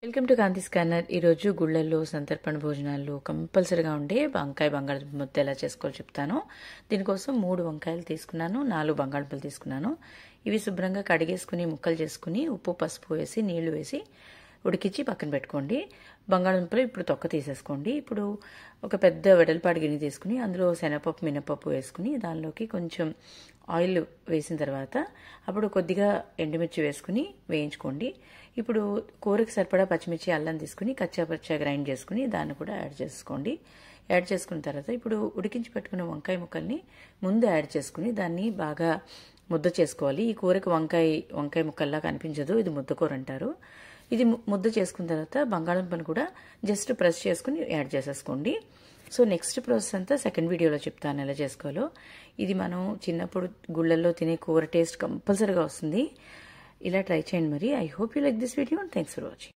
Welcome to Kanthi scanner. ఈరోజు గుళ్ళల్లో సంతర్పణ భోజనాల్లో కంపల్సరీగా ఉండే వంకాయ బంగాళదుంప ముద్ద ఎలా చేసుకోవాలో చెప్తాను. దీనికోసం 3 వంకాయలు తీసుకున్నాను, 4 బంగాళదుంపలు తీసుకున్నాను. ఇవి శుభ్రంగా కడిగేసుకుని ముక్కలు చేసుకుని ఉప్పు పసుపు వేసి నీళ్లు వేసి ఉడికించి పక్కన పెట్టుకోండి. బంగాళదుంపలు ఇప్పుడు తొక్క తీసేసుకోండి. ఇప్పుడు ఒక పెద్ద వెడల్పాటి గిన్నె తీసుకుని అందులో శనగపప్పు మినపప్పు వేసుకుని దానిలోకి కొంచెం ఆయిల్ వేసిన తర్వాత అప్పుడు కొద్దిగా ఎండుమిర్చి వేసుకుని వేయించుకోండి. ఇప్పుడు కూరకి సరిపడా పచ్చిమిర్చి అల్లం తీసుకుని కచ్చాపచ్చా గ్రైండ్ చేసుకుని దాన్ని కూడా యాడ్ చేసుకోండి. యాడ్ చేసుకున్న తర్వాత ఇప్పుడు ఉడికించి పెట్టుకున్న వంకాయ ముక్కల్ని ముందు యాడ్ చేసుకుని దాన్ని బాగా ముద్ద చేసుకోవాలి. ఈ కూరకి వంకాయ ముక్కల్లా కనిపించదు, ఇది ముద్దకూర అంటారు. ఇది ముద్ద చేసుకున్న తర్వాత బంగాళదుంపను కూడా జస్ట్ ప్రెస్ చేసుకుని యాడ్ చేసేసుకోండి. సో నెక్స్ట్ ప్రాసెస్ అంతా సెకండ్ వీడియోలో చెప్తాను ఎలా చేసుకోవాలో. ఇది మనం చిన్నప్పుడు గుళ్ళల్లో తినే కూర టేస్ట్ కంపల్సరీగా వస్తుంది. ఇలా ట్రై చేయండి మరి. I hope you like this video and thanks for watching.